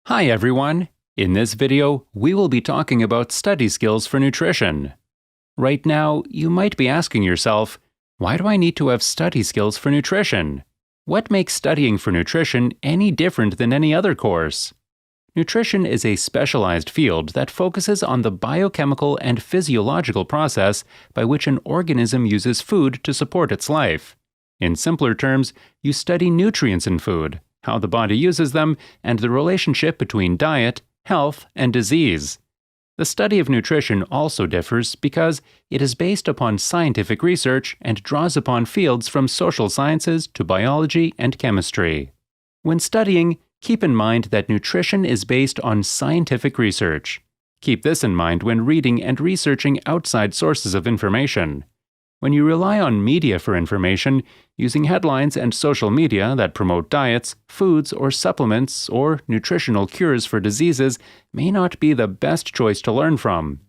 Hi everyone! In this video, we will be talking about study skills for nutrition. Right now, you might be asking yourself, why do I need to have study skills for nutrition? What makes studying for nutrition any different than any other course? Nutrition is a specialized field that focuses on the biochemical and physiological process by which an organism uses food to support its life. In simpler terms, you study nutrients in food, how the body uses them, and the relationship between diet, health, and disease. The study of nutrition also differs because it is based upon scientific research and draws upon fields from social sciences to biology and chemistry. When studying, keep in mind that nutrition is based on scientific research. Keep this in mind when reading and researching outside sources of information. When you rely on media for information, using headlines and social media that promote diets, foods, or supplements, or nutritional cures for diseases may not be the best choice to learn from.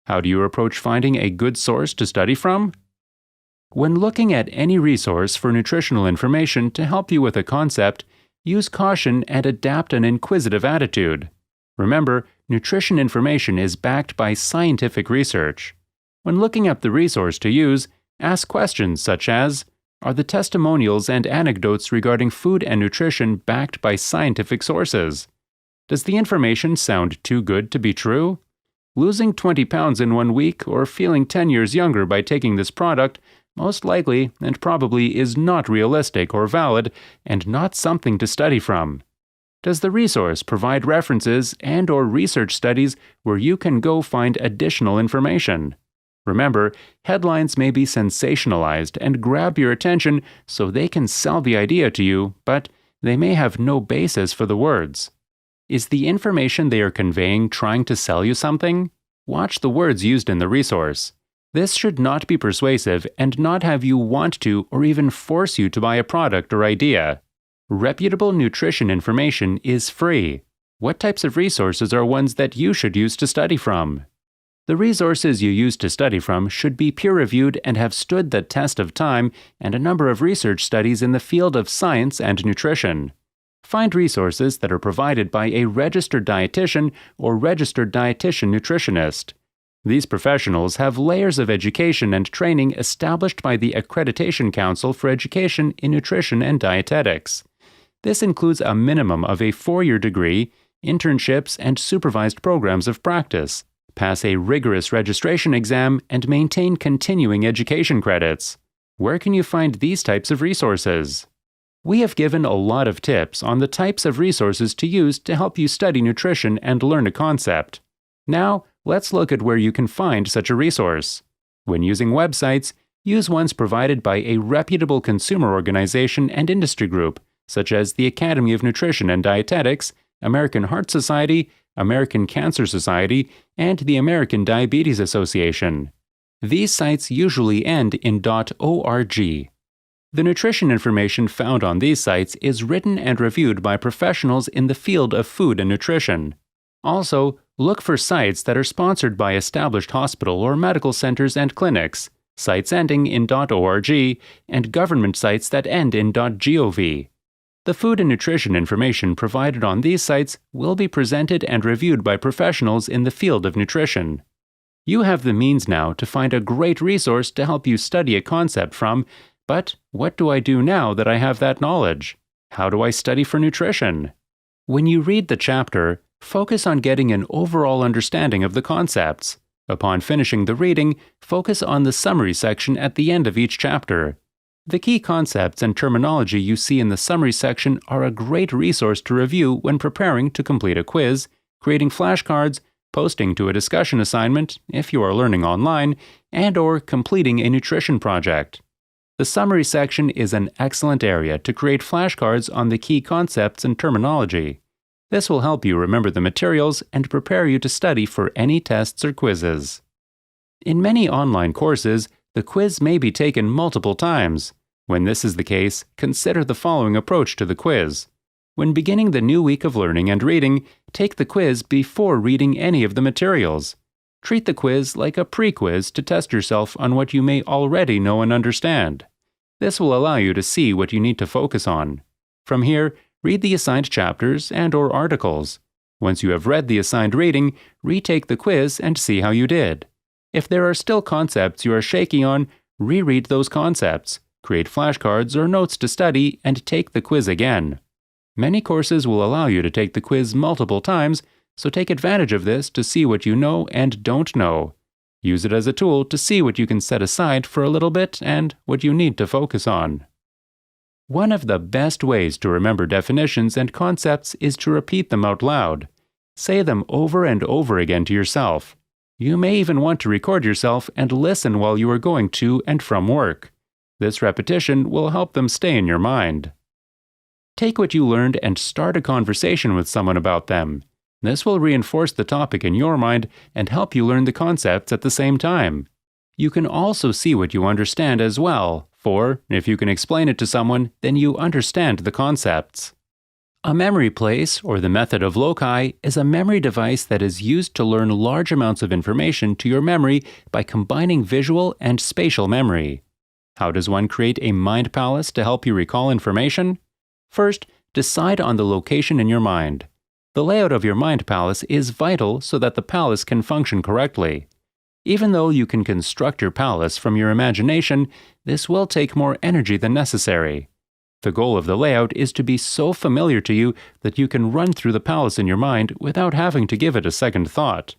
How do you approach finding a good source to study from? When looking at any resource for nutritional information to help you with a concept, use caution and adapt an inquisitive attitude. Remember, nutrition information is backed by scientific research. When looking up the resource to use, ask questions such as, are the testimonials and anecdotes regarding food and nutrition backed by scientific sources? Does the information sound too good to be true? Losing 20 pounds in 1 week or feeling 10 years younger by taking this product most likely and probably is not realistic or valid and not something to study from. Does the resource provide references and/or research studies where you can go find additional information? Remember, headlines may be sensationalized and grab your attention so they can sell the idea to you, but they may have no basis for the words. Is the information they are conveying trying to sell you something? Watch the words used in the resource. This should not be persuasive and not have you want to or even force you to buy a product or idea. Reputable nutrition information is free. What types of resources are ones that you should use to study from? The resources you use to study from should be peer-reviewed and have stood the test of time and a number of research studies in the field of science and nutrition. Find resources that are provided by a registered dietitian or registered dietitian nutritionist. These professionals have layers of education and training established by the Accreditation Council for Education in Nutrition and Dietetics. This includes a minimum of a 4-year degree, internships, and supervised programs of practice. Pass a rigorous registration exam, and maintain continuing education credits. Where can you find these types of resources? We have given a lot of tips on the types of resources to use to help you study nutrition and learn a concept. Now, let's look at where you can find such a resource. When using websites, use ones provided by a reputable consumer organization and industry group, such as the Academy of Nutrition and Dietetics, American Heart Society, American Cancer Society, and the American Diabetes Association. These sites usually end in .org. The nutrition information found on these sites is written and reviewed by professionals in the field of food and nutrition. Also, look for sites that are sponsored by established hospital or medical centers and clinics, sites ending in .org, and government sites that end in .gov. The food and nutrition information provided on these sites will be presented and reviewed by professionals in the field of nutrition. You have the means now to find a great resource to help you study a concept from, but what do I do now that I have that knowledge? How do I study for nutrition? When you read the chapter, focus on getting an overall understanding of the concepts. Upon finishing the reading, focus on the summary section at the end of each chapter. The key concepts and terminology you see in the summary section are a great resource to review when preparing to complete a quiz, creating flashcards, posting to a discussion assignment if you are learning online, and/or completing a nutrition project. The summary section is an excellent area to create flashcards on the key concepts and terminology. This will help you remember the materials and prepare you to study for any tests or quizzes. In many online courses, the quiz may be taken multiple times. When this is the case, consider the following approach to the quiz. When beginning the new week of learning and reading, take the quiz before reading any of the materials. Treat the quiz like a pre-quiz to test yourself on what you may already know and understand. This will allow you to see what you need to focus on. From here, read the assigned chapters and/or articles. Once you have read the assigned reading, retake the quiz and see how you did. If there are still concepts you are shaky on, reread those concepts, create flashcards or notes to study, and take the quiz again. Many courses will allow you to take the quiz multiple times, so take advantage of this to see what you know and don't know. Use it as a tool to see what you can set aside for a little bit and what you need to focus on. One of the best ways to remember definitions and concepts is to repeat them out loud. Say them over and over again to yourself. You may even want to record yourself and listen while you are going to and from work. This repetition will help them stay in your mind. Take what you learned and start a conversation with someone about them. This will reinforce the topic in your mind and help you learn the concepts at the same time. You can also see what you understand as well, for if you can explain it to someone, then you understand the concepts. A memory place, or the method of loci, is a memory device that is used to learn large amounts of information to your memory by combining visual and spatial memory. How does one create a mind palace to help you recall information? First, decide on the location in your mind. The layout of your mind palace is vital so that the palace can function correctly. Even though you can construct your palace from your imagination, this will take more energy than necessary. The goal of the layout is to be so familiar to you that you can run through the palace in your mind without having to give it a second thought.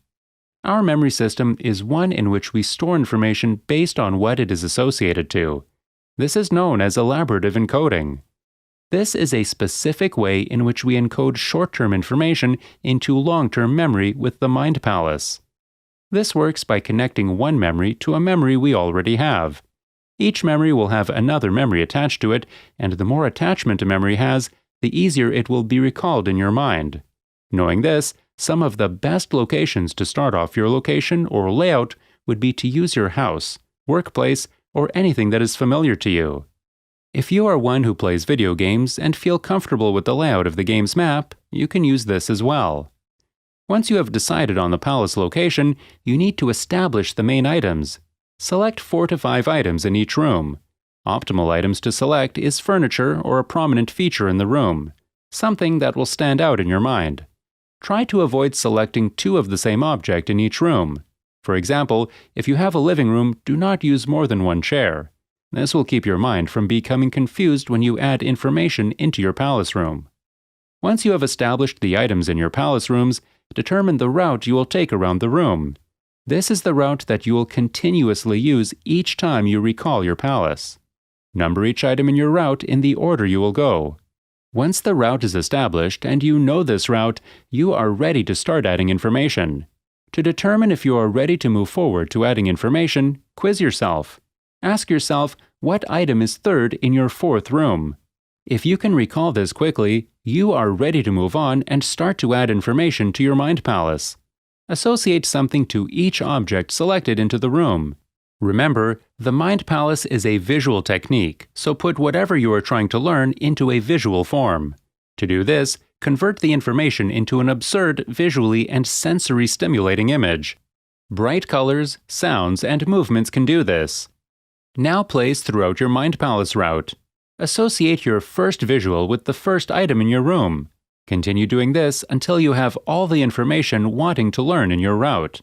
Our memory system is one in which we store information based on what it is associated to. This is known as elaborative encoding. This is a specific way in which we encode short-term information into long-term memory with the mind palace. This works by connecting one memory to a memory we already have. Each memory will have another memory attached to it, and the more attachment a memory has, the easier it will be recalled in your mind. Knowing this, some of the best locations to start off your location or layout would be to use your house, workplace, or anything that is familiar to you. If you are one who plays video games and feel comfortable with the layout of the game's map, you can use this as well. Once you have decided on the palace location, you need to establish the main items. Select 4 to 5 items in each room. Optimal items to select is furniture or a prominent feature in the room, something that will stand out in your mind. Try to avoid selecting 2 of the same object in each room. For example, if you have a living room, do not use more than 1 chair. This will keep your mind from becoming confused when you add information into your palace room. Once you have established the items in your palace rooms, determine the route you will take around the room. This is the route that you will continuously use each time you recall your palace. Number each item in your route in the order you will go. Once the route is established and you know this route, you are ready to start adding information. To determine if you are ready to move forward to adding information, quiz yourself. Ask yourself what item is third in your 4th room. If you can recall this quickly, you are ready to move on and start to add information to your mind palace. Associate something to each object selected into the room. Remember, the mind palace is a visual technique, so put whatever you are trying to learn into a visual form. To do this, convert the information into an absurd, visually and sensory stimulating image. Bright colors, sounds, and movements can do this. Now place throughout your mind palace route. Associate your first visual with the first item in your room. Continue doing this until you have all the information wanting to learn in your route.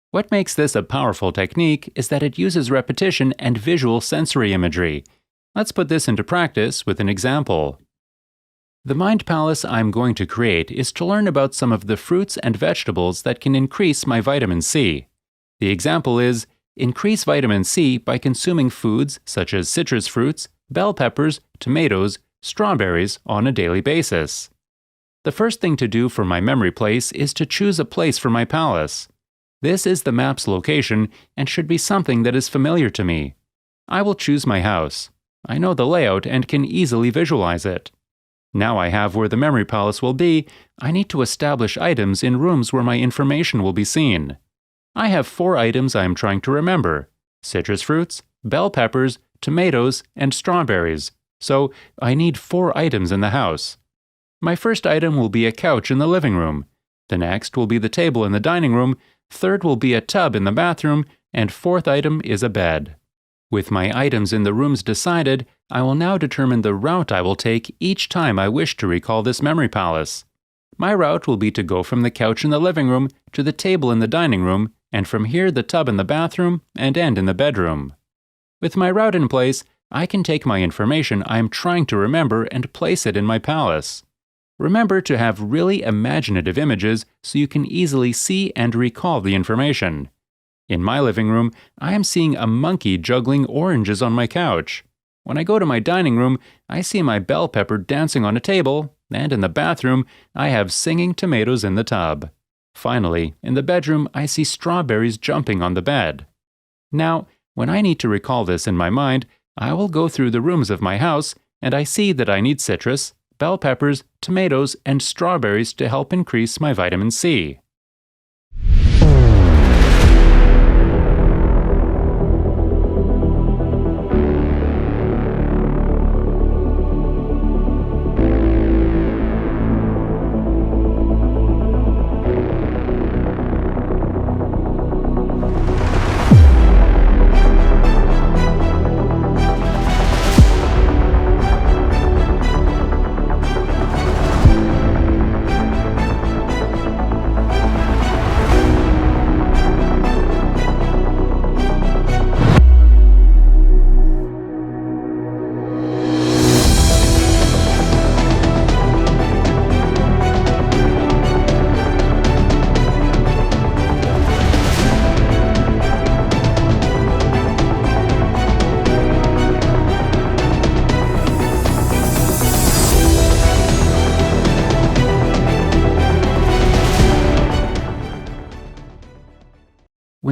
What makes this a powerful technique is that it uses repetition and visual sensory imagery. Let's put this into practice with an example. The mind palace I'm going to create is to learn about some of the fruits and vegetables that can increase my vitamin C. The example is, increase vitamin C by consuming foods such as citrus fruits, bell peppers, tomatoes, strawberries on a daily basis. The first thing to do for my memory place is to choose a place for my palace. This is the map's location and should be something that is familiar to me. I will choose my house. I know the layout and can easily visualize it. Now I have where the memory palace will be, I need to establish items in rooms where my information will be seen. I have 4 items I am trying to remember: citrus fruits, bell peppers, tomatoes, and strawberries. So I need 4 items in the house. My first item will be a couch in the living room. The next will be the table in the dining room. Third will be a tub in the bathroom. And 4th item is a bed. With my items in the rooms decided, I will now determine the route I will take each time I wish to recall this memory palace. My route will be to go from the couch in the living room to the table in the dining room, and from here the tub in the bathroom, and end in the bedroom. With my route in place, I can take my information I am trying to remember and place it in my palace. Remember to have really imaginative images so you can easily see and recall the information. In my living room, I am seeing a monkey juggling oranges on my couch. When I go to my dining room, I see my bell pepper dancing on a table, and in the bathroom, I have singing tomatoes in the tub. Finally, in the bedroom, I see strawberries jumping on the bed. Now, when I need to recall this in my mind, I will go through the rooms of my house, and I see that I need citrus, bell peppers, tomatoes, and strawberries to help increase my vitamin C.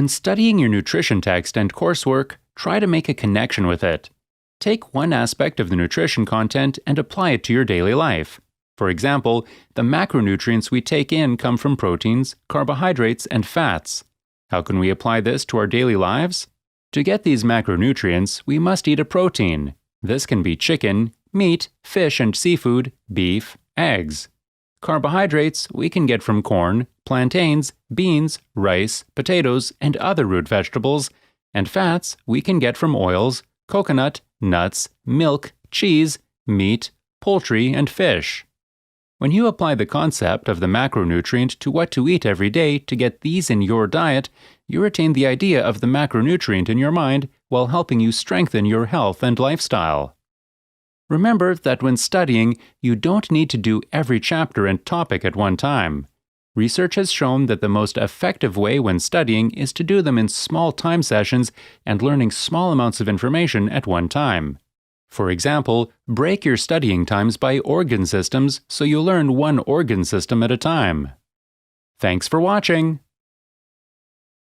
When studying your nutrition text and coursework, try to make a connection with it. Take one aspect of the nutrition content and apply it to your daily life. For example, the macronutrients we take in come from proteins, carbohydrates, and fats. How can we apply this to our daily lives? To get these macronutrients, we must eat a protein. This can be chicken, meat, fish and seafood, beef, eggs. Carbohydrates we can get from corn, plantains, beans, rice, potatoes, and other root vegetables, and fats we can get from oils, coconut, nuts, milk, cheese, meat, poultry, and fish. When you apply the concept of the macronutrient to what to eat every day to get these in your diet, you retain the idea of the macronutrient in your mind while helping you strengthen your health and lifestyle. Remember that when studying, you don't need to do every chapter and topic at one time. Research has shown that the most effective way when studying is to do them in small time sessions and learning small amounts of information at one time. For example, break your studying times by organ systems so you learn one organ system at a time. Thanks for watching!